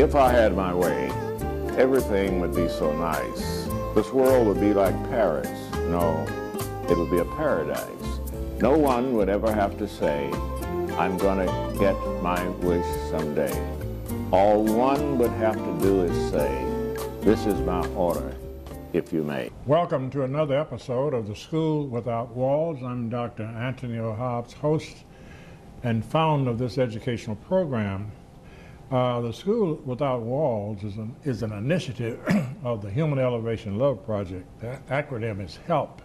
If I had my way, everything would be so nice. This world would be like Paris. No, it would be a paradise. No one would ever have to say, I'm gonna get my wish someday. All one would have to do is say, this is my order, if you may. Welcome to another episode of The School Without Walls. I'm Dr. Antony Hobbs, host and founder of this educational program. The School Without Walls is an initiative of the Human Elevation Love Project. The acronym is HELP.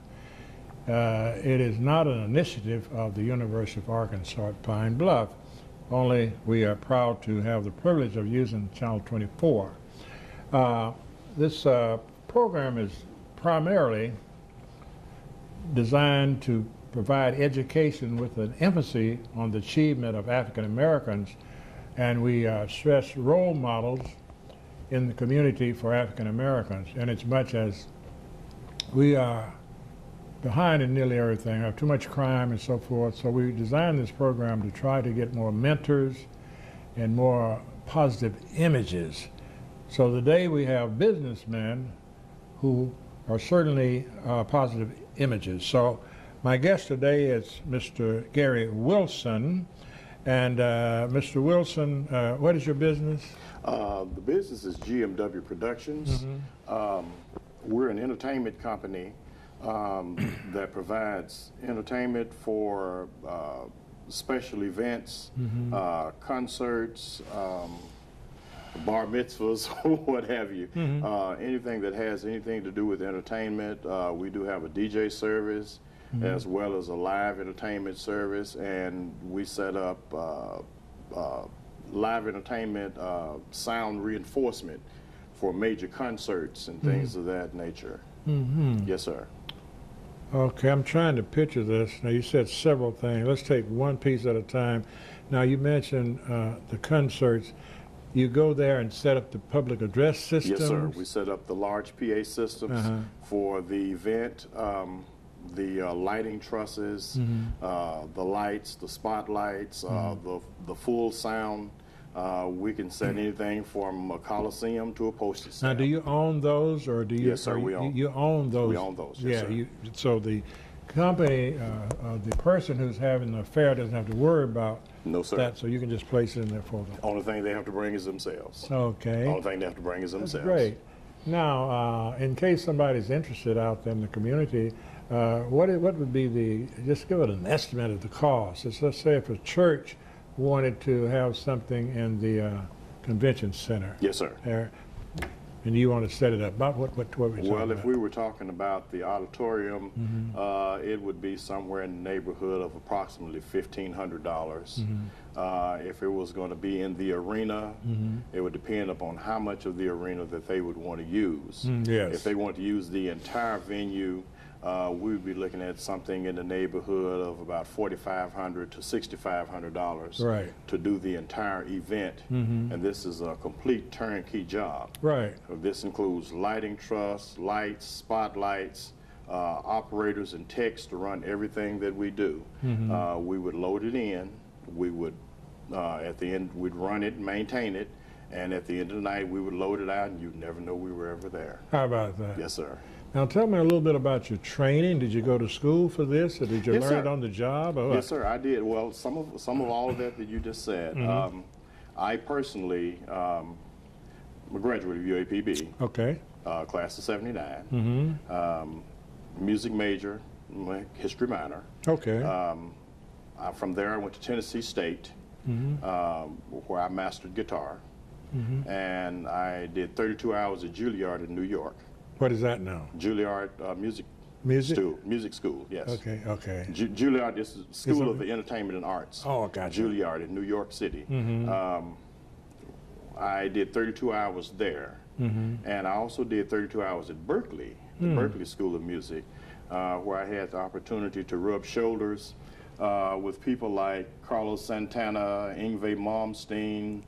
It is not an initiative of the University of Arkansas at Pine Bluff, only we are proud to have the privilege of using Channel 24. This program is primarily designed to provide education with an emphasis on the achievement of African Americans, and we stress role models in the community for African Americans, and as much as we are behind in nearly everything, have too much crime and so forth, so we designed this program to try to get more mentors and more positive images. So today we have businessmen who are certainly positive images. So my guest today is Mr. Garry Wilson. And Mr. Wilson, what is your business? The business is GMW Productions. Mm-hmm. We're an entertainment company that provides entertainment for special events, Mm-hmm. Concerts, bar mitzvahs, what have you. Mm-hmm. Anything that has anything to do with entertainment. We do have a DJ service, Mm-hmm. as well as a live entertainment service, and we set up live entertainment sound reinforcement for major concerts and things of that nature. Mm-hmm. Yes, sir. Okay, I'm trying to picture this. Now you said several things. Let's take one piece at a time. Now you mentioned the concerts. You go there and set up the public address systems? Yes, sir. We set up the large PA systems for the event, the lighting trusses, the lights, the spotlights, the full sound. We can set anything from a coliseum to a postage stamp. Now, do you own those, or do you? Yes, sir. We own. You own those. We own those. Yes, yeah. sir. So the company, the person who's having the affair doesn't have to worry about that. So you can just place it in there for them. Only thing they have to bring is themselves. Okay. Only thing they have to bring is themselves. Great. Now, in case somebody's interested out there in the community, what would be just give it an estimate of the cost. Let's say if a church wanted to have something in the convention center. Yes, sir. There, and you want to set it up. About what we talking Well, if about? we were talking about the auditorium, it would be somewhere in the neighborhood of approximately $1,500. If it was going to be in the arena, it would depend upon how much of the arena that they would want to use. Yes. If they want to use the entire venue, we would be looking at something in the neighborhood of about $4,500 to $6,500 Right. to do the entire event. And this is a complete turnkey job. Right. This includes lighting truss, lights, spotlights, operators and techs to run everything that we do. We would load it in. We would, at the end, we'd run it and maintain it. And at the end of the night, we would load it out, and you'd never know we were ever there. How about that? Yes, sir. Now tell me a little bit about your training. Did you go to school for this, or did you Yes, learn sir. it on the job? Or Yes, sir, I did. Well, some of all of that you just said. I personally, I'm a graduate of UAPB, Okay. class of '79. Music major, history minor. Okay. From there, I went to Tennessee State, where I mastered guitar, and I did 32 hours at Juilliard in New York. What is that now? Juilliard music school, yes. Okay. Okay. Juilliard is the School of the Entertainment and Arts. Oh, gotcha. Juilliard in New York City. I did 32 hours there, and I also did 32 hours at Berkeley, the Berkeley School of Music, where I had the opportunity to rub shoulders with people like Carlos Santana, Yngwie Malmsteen,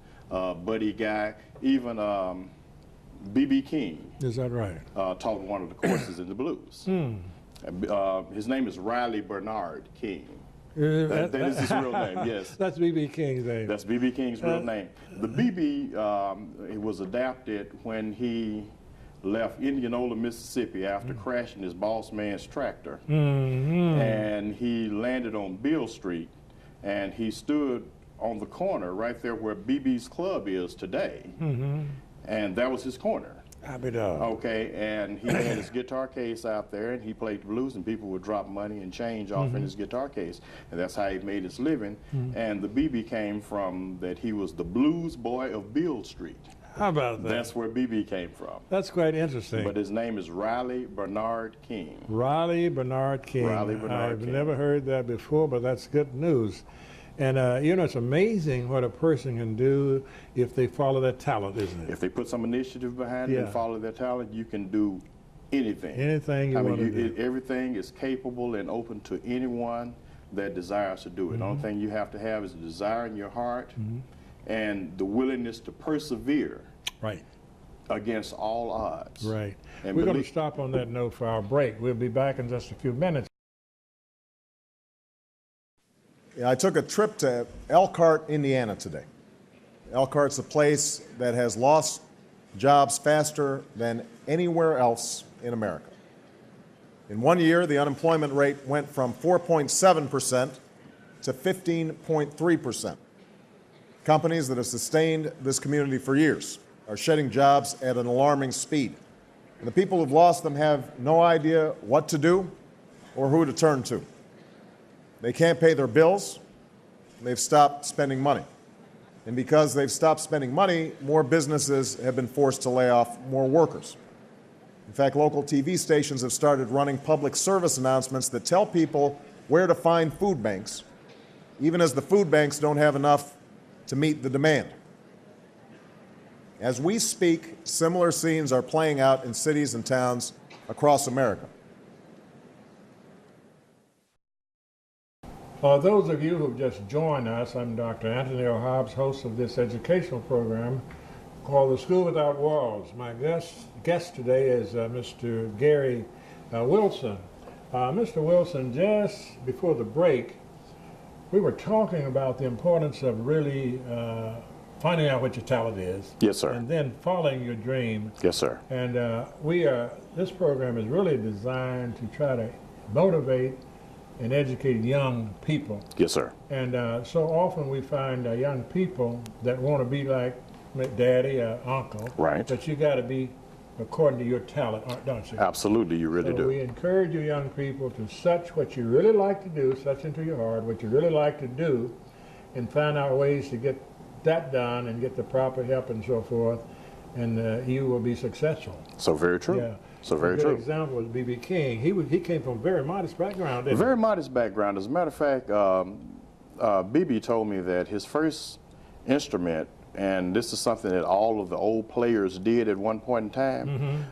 Buddy Guy, even B.B. King. Is that right? Taught one of the courses in the blues. His name is Riley Bernard King. That is his real name, yes. That's B.B. King's name. That's B.B. King's real name. The B.B. It was adapted when he left Indianola, Mississippi after crashing his boss man's tractor. And he landed on Beale Street, and he stood on the corner right there where B.B.'s club is today. And that was his corner. Okay, and he had his guitar case out there, and he played the blues, and people would drop money and change off in his guitar case, and that's how he made his living. And the BB came from that he was the blues boy of Beale Street. How about that? That's where BB came from. That's quite interesting. But his name is Riley Bernard King. Riley Bernard King. Riley Bernard I've King. never heard that before, but that's good news. And you know, it's amazing what a person can do if they follow their talent, isn't it? If they put some initiative behind it and follow their talent, you can do anything. Anything you want to do. Everything is capable and open to anyone that desires to do it. The only thing you have to have is a desire in your heart and the willingness to persevere against all odds. Right. And we're going to stop on that note for our break. We'll be back in just a few minutes. I took a trip to Elkhart, Indiana today. Elkhart's a place that has lost jobs faster than anywhere else in America. In 1 year, the unemployment rate went from 4.7% to 15.3%. Companies that have sustained this community for years are shedding jobs at an alarming speed. And the people who've lost them have no idea what to do or who to turn to. They can't pay their bills. They've stopped spending money. And because they've stopped spending money, more businesses have been forced to lay off more workers. In fact, local TV stations have started running public service announcements that tell people where to find food banks, even as the food banks don't have enough to meet the demand. As we speak, similar scenes are playing out in cities and towns across America. Those of you who've just joined us, I'm Dr. Antony Hobbs, host of this educational program called The School Without Walls. My guest today is Mr. Garry Wilson. Mr. Wilson, just before the break, we were talking about the importance of really finding out what your talent is. Yes, sir. And then following your dream. Yes, sir. And this program is really designed to try to motivate and educate young people. Yes, sir. And so often we find young people that want to be like daddy or uncle. Right. But you got to be according to your talent, don't you? Absolutely, you really do. We encourage you young people to search what you really like to do, search into your heart, what you really like to do, and find out ways to get that done and get the proper help and so forth, and you will be successful. So very true. Yeah. So very a good true. example was B.B. King. He came from a very modest background, didn't he? Very modest background. As a matter of fact, B.B. told me that his first instrument, and this is something that all of the old players did at one point in time,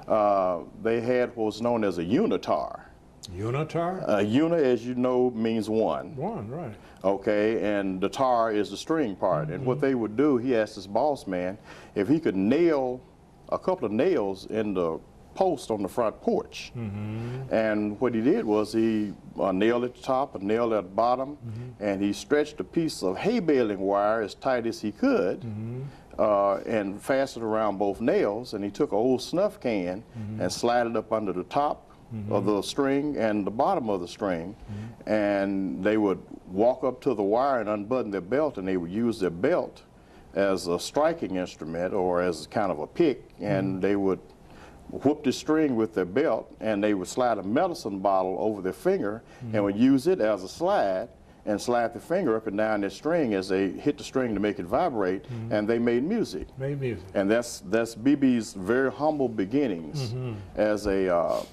they had what was known as a unitar. Unitar? Una, as you know, means one. One, right. Okay, and the tar is the string part. And what they would do, he asked his boss man if he could nail a couple of nails in the post on the front porch. And what he did was he nailed at the top, a nail at the bottom, and he stretched a piece of hay baling wire as tight as he could and fastened around both nails, and he took an old snuff can and slid it up under the top of the string and the bottom of the string, and they would walk up to the wire and unbutton their belt, and they would use their belt as a striking instrument or as kind of a pick, and they would whoop the string with their belt, and they would slide a medicine bottle over their finger and would use it as a slide and slide the finger up and down their string as they hit the string to make it vibrate, and they made music. Made music. And that's BB's very humble beginnings as a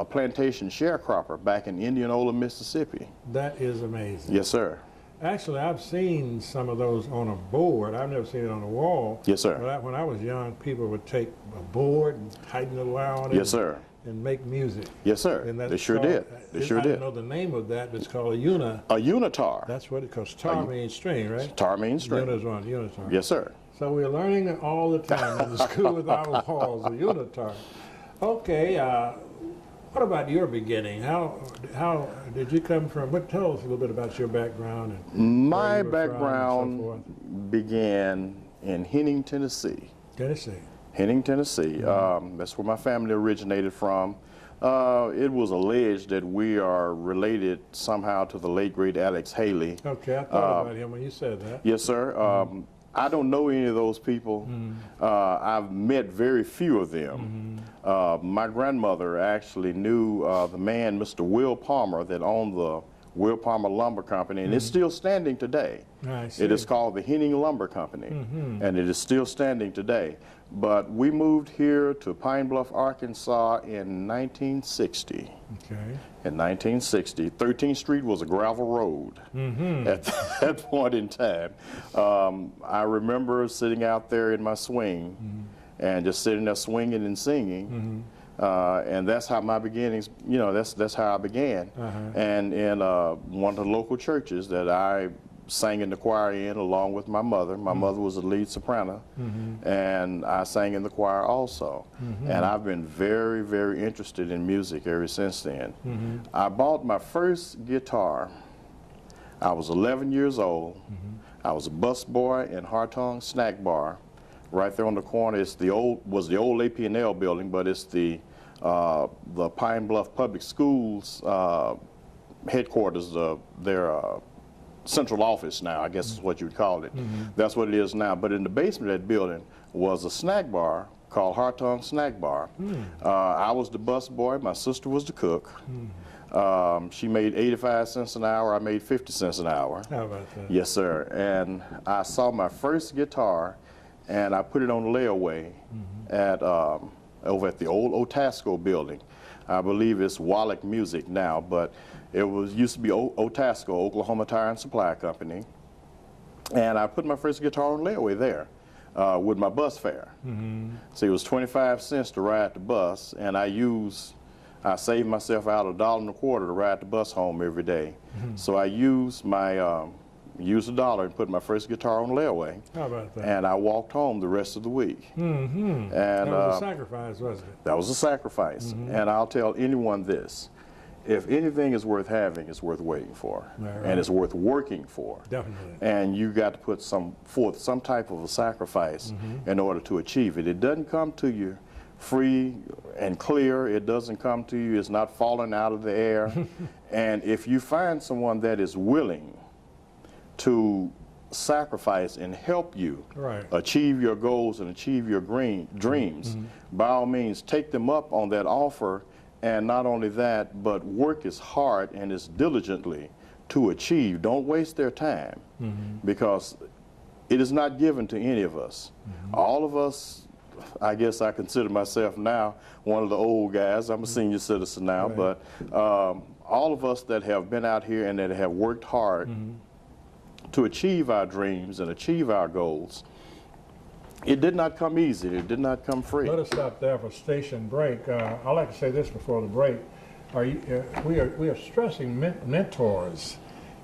plantation sharecropper back in Indianola, Mississippi. That is amazing. Yes, sir. Actually, I've seen some of those on a board. I've never seen it on a wall. Yes, sir. But when I was young, people would take a board and tighten the wire on it. Yes, sir. And make music. Yes, sir. And that's They sure called, did. They sure I did. don't know the name of that, but it's called a unitar. A unitar. That's what it calls. Tar means string, right? Tar means string. Unitar's one, unitar. Yes, sir. So we're learning all the time in the School Without Walls, a unitar. Okay, What about your beginning? How did you come from? Tell us a little bit about your background and My where you were from and so background forth. began in Henning, Tennessee. Tennessee. Henning, Tennessee. That's where my family originated from. It was alleged that we are related somehow to the late great Alex Haley. Okay, I thought about him when you said that. Yes, sir. I don't know any of those people. I've met very few of them. My grandmother actually knew the man, Mr. Will Palmer, that owned the Will Palmer Lumber Company, and it's still standing today. I see. It is called the Henning Lumber Company, and it is still standing today. But we moved here to Pine Bluff, Arkansas in 1960. Okay. In 1960, 13th Street was a gravel road at that point in time. I remember sitting out there in my swing and just sitting there swinging and singing. And that's how my beginnings, you know, that's how I began. And in one of the local churches that I sang in the choir in along with my mother. My mother was a lead soprano, and I sang in the choir also. And I've been very, very interested in music ever since then. I bought my first guitar. I was 11 years old. I was a busboy in Hartong Snack Bar, right there on the corner. It's the old AP&L building, but it's the Pine Bluff Public Schools headquarters, their central office now, I guess is what you would call it. That's what it is now. But in the basement of that building was a snack bar called Hartong Snack Bar. I was the bus boy, my sister was the cook. She made 85 cents an hour, I made 50 cents an hour. How about that? Yes, sir. And I saw my first guitar, and I put it on layaway at over at the old Otasco building. I believe it's Wallach Music now, but it used to be Otasco, Oklahoma Tire and Supply Company. And I put my first guitar on layaway there with my bus fare. So it was 25 cents to ride the bus, and I saved myself out $1.25 to ride the bus home every day. So I used used $1 and put my first guitar on layaway. How about that? And I walked home the rest of the week. And that was a sacrifice, wasn't it? That was a sacrifice. And I'll tell anyone this. If anything is worth having, it's worth waiting for. Right. And it's worth working for. Definitely. And you got to put forth some type of a sacrifice in order to achieve it. It doesn't come to you free and clear. It doesn't come to you. It's not falling out of the air. And if you find someone that is willing to sacrifice and help you achieve your goals and achieve your dreams, by all means take them up on that offer. And not only that, but work as hard and as diligently to achieve. Don't waste their time, because it is not given to any of us. All of us, I guess I consider myself now one of the old guys. I'm a senior citizen now, but all of us that have been out here and that have worked hard to achieve our dreams and achieve our goals, it did not come easy. It did not come free. Let us stop there for station break. I'd like to say this before the break. We are stressing mentors,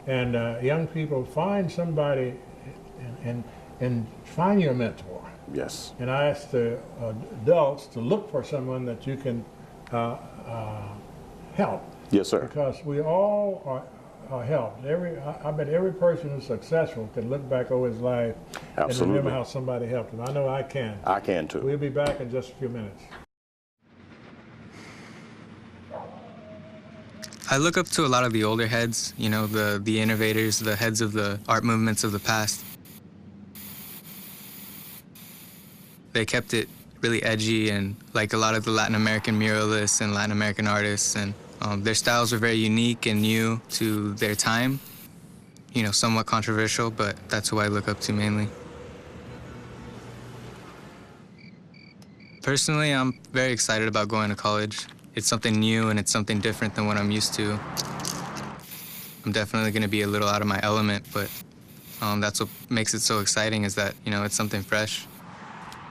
and young people, find somebody and find your mentor. Yes. And I ask the adults to look for someone that you can help. Yes, sir. Because we all are helped. I bet every person who's successful can look back over his life and remember how somebody helped him. I know I can. I can too. We'll be back in just a few minutes. I look up to a lot of the older heads, you know, the innovators, the heads of the art movements of the past. They kept it really edgy, and like a lot of the Latin American muralists and Latin American artists, and their styles were very unique and new to their time. You know, somewhat controversial, but that's who I look up to mainly. Personally, I'm very excited about going to college. It's something new and it's something different than what I'm used to. I'm definitely going to be a little out of my element, but that's what makes it so exciting, is that, you know, it's something fresh.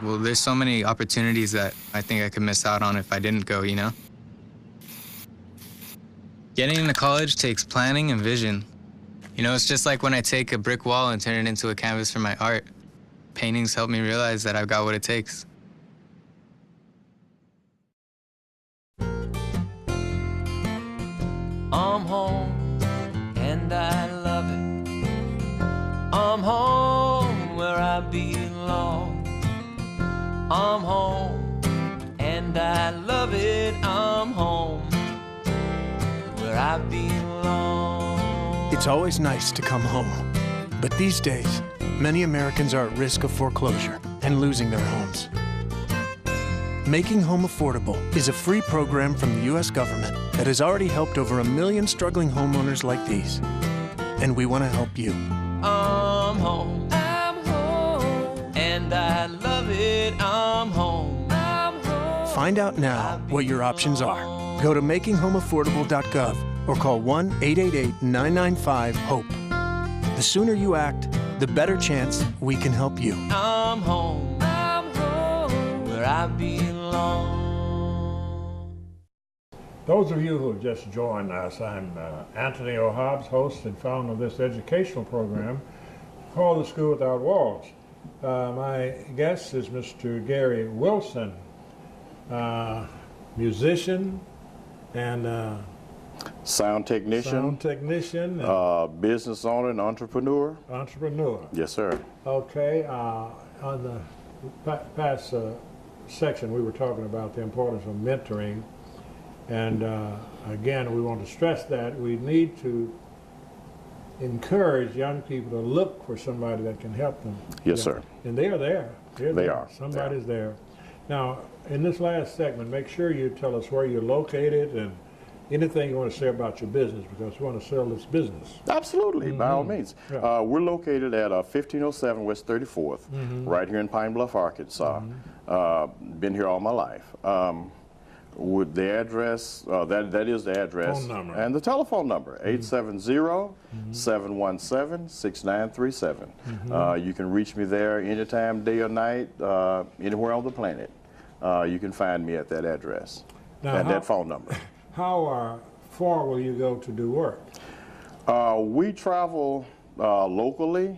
Well, there's so many opportunities that I think I could miss out on if I didn't go, you know? Getting into college takes planning and vision. You know, it's just like when I take a brick wall and turn it into a canvas for my art. Paintings help me realize that I've got what it takes. I belong. I'm home, and I love it. I'm home, where I belong. It's always nice to come home. But these days, many Americans are at risk of foreclosure and losing their homes. Making Home Affordable is a free program from the U.S. government that has already helped over 1 million struggling homeowners like these. And we want to help you. I'm home, and I love it. I'm home, Find out now what your options are. Go to makinghomeaffordable.gov or call 1-888-995-HOPE. The sooner you act, the better chance we can help you. I'm home, where I belong. Those of you who have just joined us, I'm Antony Hobbs, host and founder of this educational program called The School Without Walls. My guest is Mr. Garry Wilson, musician and Sound technician. and Business owner and entrepreneur. entrepreneur. Yes, sir. Okay, on the past section we were talking about the importance of mentoring, and again we want to stress that we need to encourage young people to look for somebody that can help them. Yes, sir. And they are there. They are. Somebody's there. Now, in this last segment, make sure you tell us where you're located and anything you want to say about your business, because we want to sell this business. Absolutely, by all means. Yeah. We're located at 1507 West 34th, right here in Pine Bluff, Arkansas. Been here all my life. With the address, that is the address. Phone number. And the telephone number, 870-717-6937. You can reach me there anytime, day or night, anywhere on the planet. You can find me at that address and that phone number. How far will you go to do work? We travel locally,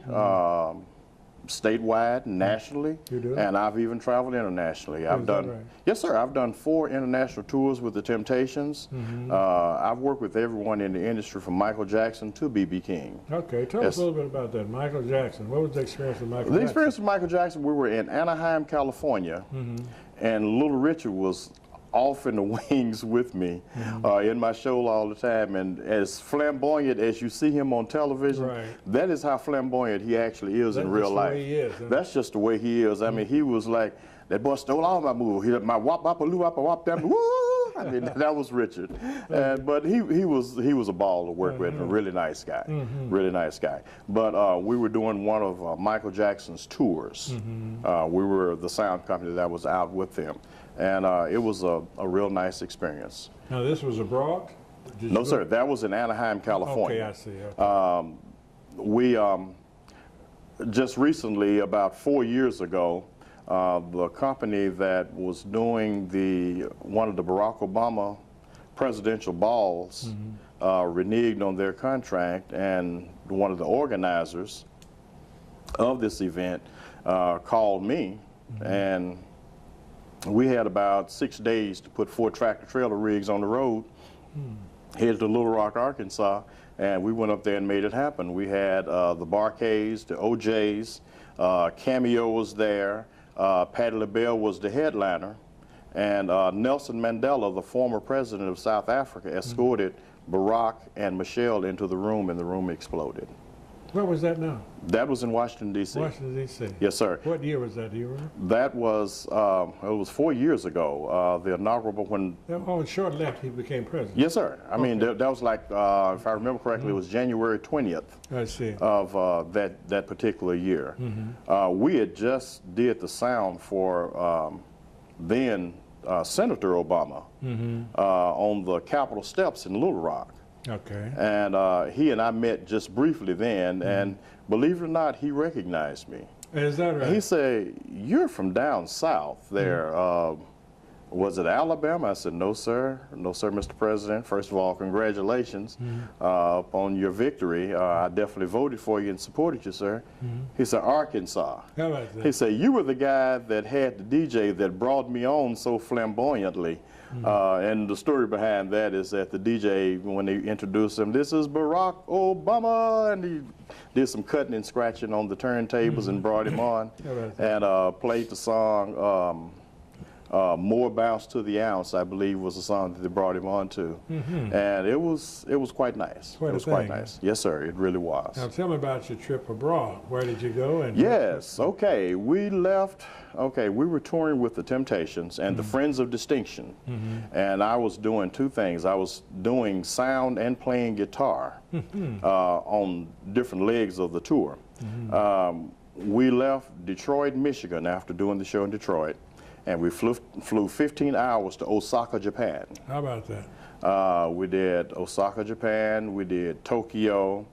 statewide, nationally, You do? and I've even traveled internationally. I've done, right? yes, sir. I've done 4 international tours with the Temptations. I've worked with everyone in the industry from Michael Jackson to B.B. King. Okay, tell us a little bit about that. Michael Jackson. What was the experience with Michael Jackson? The experience with Michael Jackson, we were in Anaheim, California, and Little Richard was off in the wings with me in my show all the time, and as flamboyant as you see him on television, that is how flamboyant he actually is in real life. He is, huh? That's just the way he is. I mean, he was like, that boy stole all my moves. He had my wop wop a loo wop a wop down. Woo! I mean, that was Richard. But he was a ball to work with, a really nice guy, really nice guy. But we were doing one of Michael Jackson's tours. We were the sound company that was out with him. And it was a real nice experience. Now, this was abroad? No, sir. That was in Anaheim, California. Okay, I see. Okay. We just recently, about 4 years ago, the company that was doing one of the Barack Obama presidential balls reneged on their contract, and one of the organizers of this event called me, and we had about 6 days to put 4 tractor-trailer rigs on the road, headed to Little Rock, Arkansas, and we went up there and made it happen. We had the Barkays, the OJs, Cameo was there, Patti LaBelle was the headliner, and Nelson Mandela, the former president of South Africa, escorted Barack and Michelle into the room, and the room exploded. Where was that now? That was in Washington, D.C. Washington, D.C. Yes, sir. What year was that? Do you remember? That was, it was 4 years ago, the inaugural, when... Oh, short left, he became president. Yes, sir. I mean, that was like, if I remember correctly, it was January 20th I see. of that particular year. We had just did the sound for then Senator Obama on the Capitol steps in Little Rock. Okay. And he and I met just briefly then, and believe it or not, he recognized me. Is that right? He said, "You're from down south there. was it Alabama? I said, no, sir. No, sir, Mr. President. First of all, congratulations upon your victory. I definitely voted for you and supported you, sir. He said, Arkansas. How about that? He said, you were the guy that had the DJ that brought me on so flamboyantly. And the story behind that is that the DJ, when they introduced him, this is Barack Obama, and he did some cutting and scratching on the turntables and brought him on and played the song More Bounce to the Ounce, I believe was the song that they brought him on to. And it was quite nice. Quite it was a quite thing. nice. Yes, sir, it really was. Now tell me about your trip abroad. Where did you go? And Yes, okay, we left, we were touring with the Temptations and the Friends of Distinction, and I was doing two things. I was doing sound and playing guitar on different legs of the tour. We left Detroit, Michigan after doing the show in Detroit, and we flew 15 hours to Osaka, Japan. How about that? We did Osaka, Japan, we did Tokyo,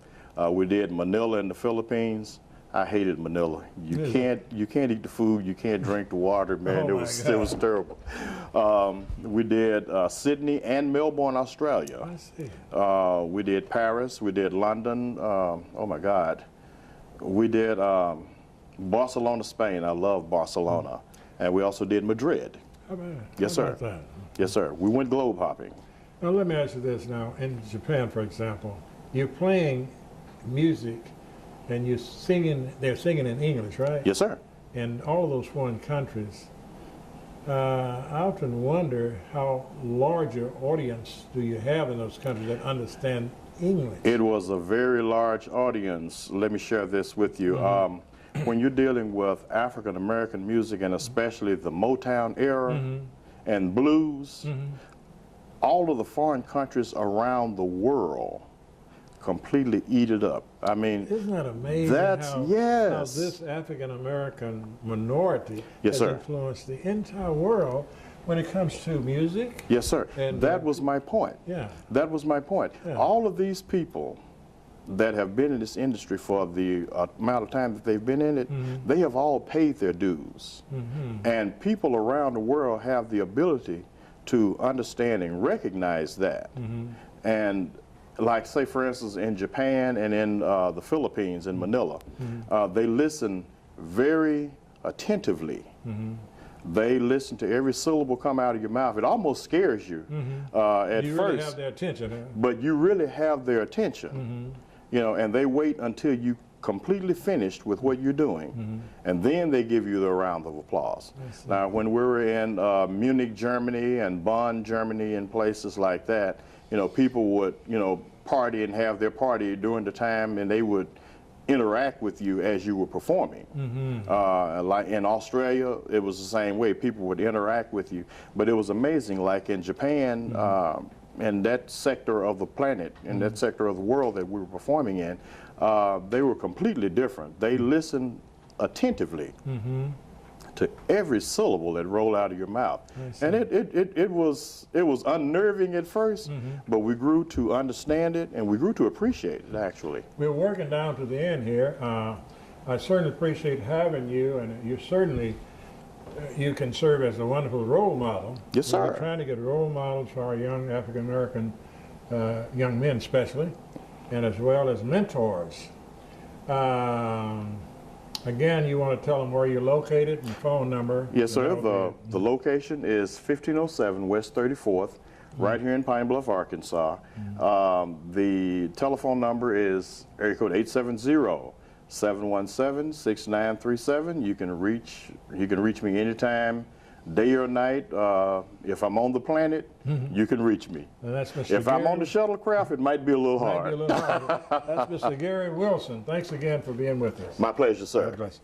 we did Manila in the Philippines. I hated Manila. You can't eat the food, you can't drink the water, man. It was terrible. We did Sydney and Melbourne, Australia. I see. We did Paris, we did London, oh my God. We did Barcelona, Spain. I love Barcelona. And we also did Madrid. How about that? Yes, How sir. about that? Yes, sir. We went globe hopping. Now let me ask you this now. In Japan, for example, you're playing music and you're singing, they're singing in English, right? Yes, sir. In all of those foreign countries, I often wonder how large an audience do you have in those countries that understand English? It was a very large audience. Let me share this with you. When you're dealing with African American music, and especially the Motown era and blues, all of the foreign countries around the world completely eat it up. I mean, Isn't that amazing how this African American minority has influenced the entire world when it comes to music? Yes, sir. And, that was my point. Yeah. That was my point. Yeah. All of these people that have been in this industry for the amount of time that they've been in it, they have all paid their dues. And people around the world have the ability to understand and recognize that. And like, say, for instance, in Japan and in the Philippines, in Manila, they listen very attentively. They listen to every syllable come out of your mouth. It almost scares you at you first. really have their attention, huh? But you really have their attention, you know, and they wait until you completely finished with what you're doing, and then they give you the round of applause. Now, when we were in Munich, Germany, and Bonn, Germany, and places like that, you know, people would, you know, party and have their party during the time, and they would interact with you as you were performing. Like in Australia, it was the same way. People would interact with you. But it was amazing, like in Japan, in that sector of the planet, in that sector of the world that we were performing in, they were completely different. They listened attentively to every syllable that rolled out of your mouth. And it was unnerving at first, but we grew to understand it, and we grew to appreciate it, actually. We're working down to the end here. I certainly appreciate having you, and you certainly you can serve as a wonderful role model. Yes, sir. We're trying to get role models for our young African American young men, especially, and as well as mentors. Again, you want to tell them where you're located and phone number. Yes, sir. The location is 1507 West 34th, right here in Pine Bluff, Arkansas. The telephone number is area code 870-717-6937. You can reach me anytime, day or night. If I'm on the planet, you can reach me. And that's Mr. If I'm Garry. on the shuttlecraft, it might be a little hard. Might be a little hard. That's Mr. Garry Wilson. Thanks again for being with us. My pleasure, sir. God bless.